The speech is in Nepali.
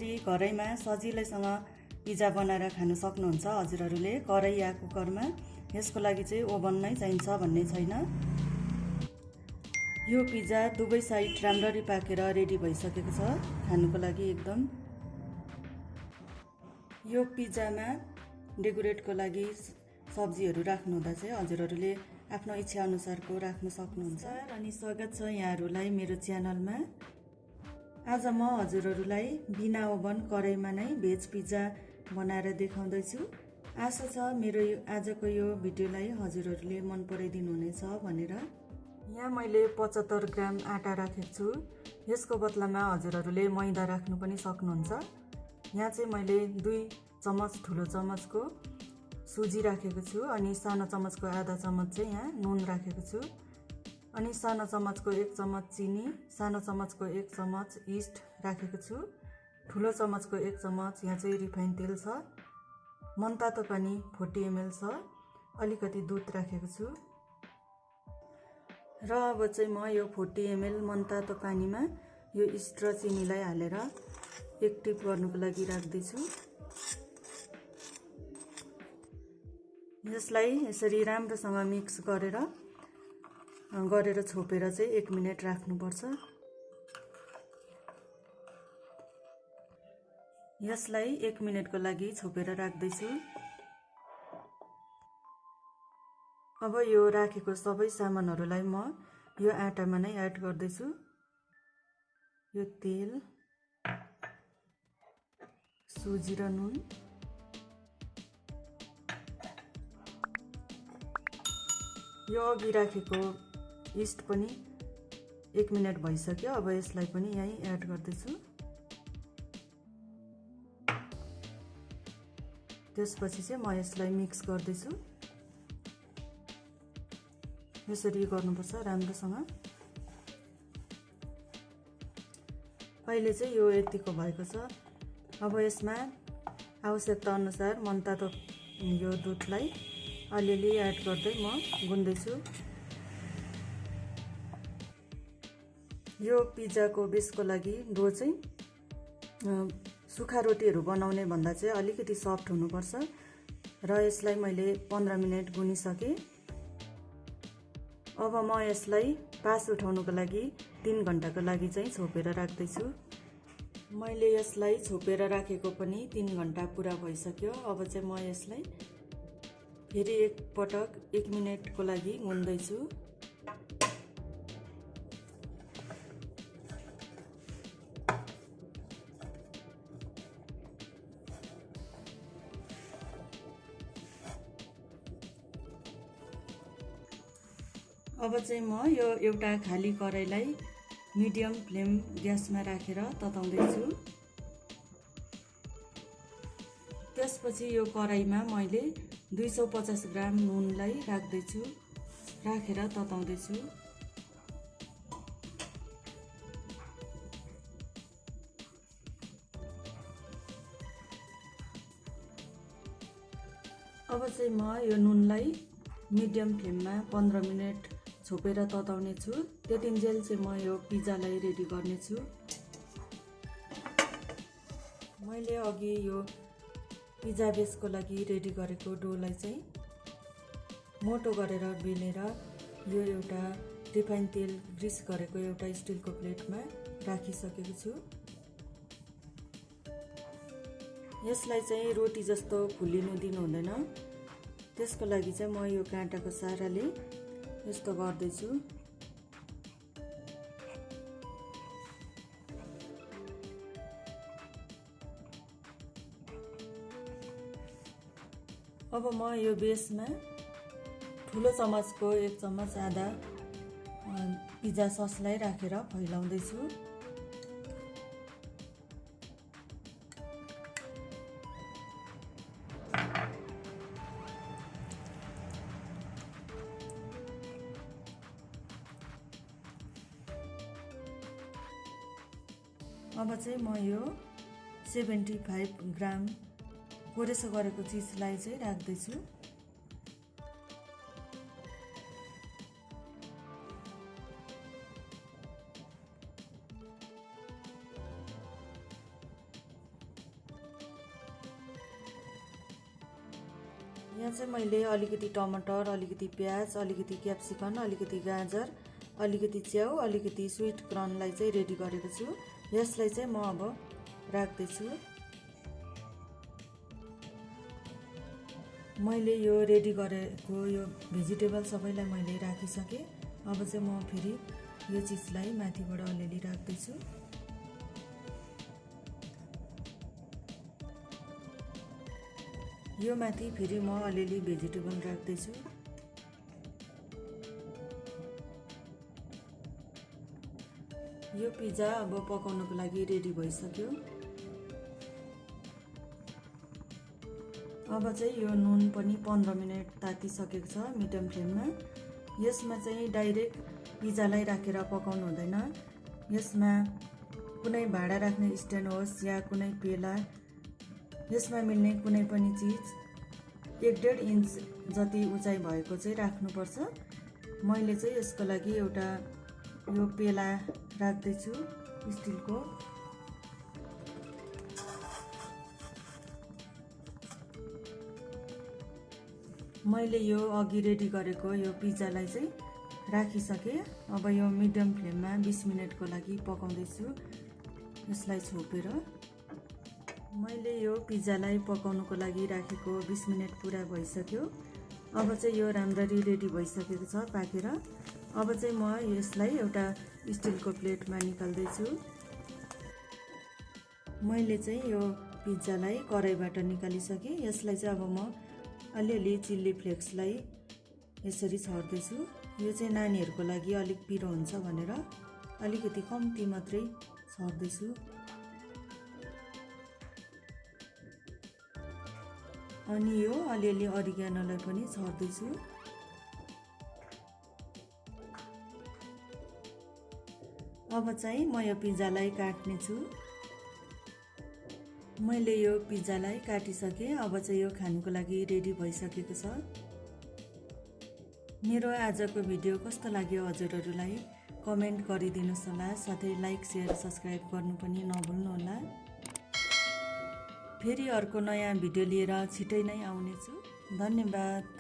घरैमा सजिलैसँग पिज्जा बनाएर खान सक्नुहुन्छ हजुरहरूले। कराई या कुकरमा यसको लागि चाहिँ ओभन नै चाहिन्छ भन्ने छैन। यो पिज्जा दुवै साइड राम्ररी पाकेर रेडी भइसकेको छ खानुको लागि एकदम। यो पिज्जामा डेकोरेटको लागि सब्जीहरू राख्नुहुँदा चाहिँ हजुरहरूले आफ्नो इच्छा अनुसारको राख्न सक्नुहुन्छ। अनि स्वागत छ यहाँहरूलाई मेरो च्यानलमा। आज म हजुरहरूलाई बिना ओभन कराईमा नै भेज पिज्जा बनाएर देखाउँदैछु। आशा छ मेरो आजको यो भिडियोलाई हजुरहरूले मन पराइदिनु हुनेछ भनेर। यहाँ मैले 75 ग्राम आटा राखेको छु। यसको बदलामा हजुरहरूले मैदा राख्नु पनि सक्नुहुन्छ। यहाँ चाहिँ मैले 2 चम्मच ठुलो चम्मचको सुजी राखेको छु अनि सानो चम्मचको आधा चम्मच चाहिँ यहाँ नुन राखेको छु अनि सानो चम्मचको 1 चम्मच चिनी, सानो चम्मचको 1 चम्मच इस्ट राखेको छु। ठुलो चम्मचको 1 चम्मच यहाँ चाहिँ रिफाइन तेल छ। मनतातो पानी 40 ml छ। अलिकति दुध राखेको छु र अब चाहिँ म यो 40 ml मनतातो पानीमा यो इस्ट र चिनीलाई हालेर एक्टिभ गर्नुको लागि राख्दैछु। यसलाई यसरी राम्रोसँग मिक्स गरेर छोपेर चाहिँ 1 मिनेट राख्नुपर्छ। यसलाई 1 मिनेटको लागि छोपेर राख्दैछु। अब यो राखेको सबै सामानहरूलाई म यो आटामा नै एड गर्दैछु। यो तेल, सुजी र नुन, यो अघि राखेको इस्ट पनि 1 मिनेट भइसक्यो। अब यसलाई पनि यहीँ एड गर्दैछु। त्यसपछि चाहिँ म यसलाई मिक्स गर्दैछु। यसरी गर्नुपर्छ राम्रोसँग। अहिले चाहिँ यो यतिको भएको छ। अब यसमा आवश्यकता अनुसार मनतातो यो दुधलाई अलिअलि एड गर्दै म गुन्दैछु। यो पिज्जाको बेसको लागि डो चाहिँ सुखा रोटीहरू बनाउने भन्दा चाहिँ अलिकति सफ्ट हुनुपर्छ र यसलाई मैले 15 मिनेट गुनिसकेँ। अब म यसलाई पास उठाउनुको लागि 3 घण्टाको लागि चाहिँ छोपेर राख्दैछु। मैले यसलाई छोपेर राखेको पनि 3 घण्टा पुरा भइसक्यो। अब चाहिँ म यसलाई फेरि एक पटक 1 मिनेटको लागि गुन्दैछु। अब चाहिँ म यो एउटा खाली कराईलाई मिडियम फ्लेम ग्यासमा राखेर तताउँदैछु। त्यसपछि यो कराईमा मैले 250 ग्राम नुनलाई राख्दैछु, राखेर तताउँदैछु। अब चाहिँ म यो नुनलाई मिडियम फ्लेममा 15 मिनेट छोपेर तताउने छु। त्यतिन्जेल चाहिँ म यो पिज्जालाई रेडी गर्नेछु। मैले अघि यो पिज्जा बेसको लागि रेडी गरेको डोलाई चाहिँ मोटो गरेर बेलेर यो एउटा रिफाइन तेल ग्रिस गरेको एउटा स्टिलको प्लेटमा राखिसकेको छु। यसलाई चाहिँ रोटी जस्तो फुलिनु दिनु हुँदैन। त्यसको लागि चाहिँ म यो काँटाको सहाराले यस्तो गर्दैछु। अब म यो बेसमा ठुलो चम्मचको 1 चम्मच आधा पिज्जा ससलाई राखेर फैलाउँदैछु। अब चाहिँ म यो 75 ग्राम कोरेसो गरेको चिजलाई चाहिँ राख्दैछु। यहाँ चाहिँ मैले अलिकति टमाटर, अलिकति प्याज, अलिकति क्याप्सिकम, अलिकति गाजर, अलिकति च्याउ, अलिकति स्वीट कर्नलाई चाहिँ रेडी गरेको छु। यसलाई चाहिँ म अब राख्दैछु। मैले यो रेडी गरेको यो भेजिटेबल सबैलाई मैले राखिसकेँ। अब चाहिँ म फेरि यो चिजलाई माथिबाट अलिअलि राख्दैछु। यो माथि फेरि म अलिअलि भेजिटेबल राख्दैछु। यो पिज्जा अब पकाउनको लागि रेडी भइसक्यो। अब चाहिँ यो नुन पनि 15 मिनट तातिसकेको छ मिडियम फ्लेममा। यसमा चाहिँ डाइरेक्ट पिज्जालाई राखेर पकाउनु हुँदैन। यसमा कुनै भाँडा राख्ने स्ट्यान्ड होस् या कुनै पेला, यसमा मिल्ने कुनै पनि चिज 1.5 इन्च जति उचाइ भएको चाहिँ राख्नुपर्छ। मैले चाहिँ यसको लागि एउटा यो पेला राख्दैछु स्टिलको। मैले यो अघि रेडी गरेको यो पिज्जालाई चाहिँ राखिसकेँ। अब यो मिडियम फ्लेममा 20 मिनटको लागि पकाउँदैछु यसलाई छोपेर। मैले यो पिज्जालाई पकाउनको लागि राखेको 20 मिनट पुरा भइसक्यो। अब चाहिँ यो राम्ररी रेडी भइसकेको छ पाकेर। अब चाहिँ म यसलाई एउटा स्टिलको प्लेटमा निकाल्दैछु। मैले चाहिँ यो पिज्जालाई कराईबाट निकालिसकेँ। यसलाई चाहिँ अब म अलिअलि चिल्ली फ्लेक्सलाई यसरी छर्दैछु। यो चाहिँ नानीहरूको लागि अलिक पिरो हुन्छ भनेर अलिकति कम्ती मात्रै छर्दैछु। अनि यो अलिअलि अरिग्यानोलाई पनि छर्दैछु। अब चाहिँ म यो पिज्जालाई काट्ने छु। मैले यो पिज्जालाई काटिसकेँ। अब चाहिँ यो खानुको लागि रेडी भइसकेको छ। मेरो आजको भिडियो कस्तो लाग्यो हजुरहरूलाई कमेन्ट गरिदिनुहोस् होला। साथै लाइक, शेयर, सब्स्क्राइब गर्नु पनि नभुल्नुहोला। फेरि अर्को नयाँ भिडियो लिएर छिटै नै आउनेछु। धन्यवाद।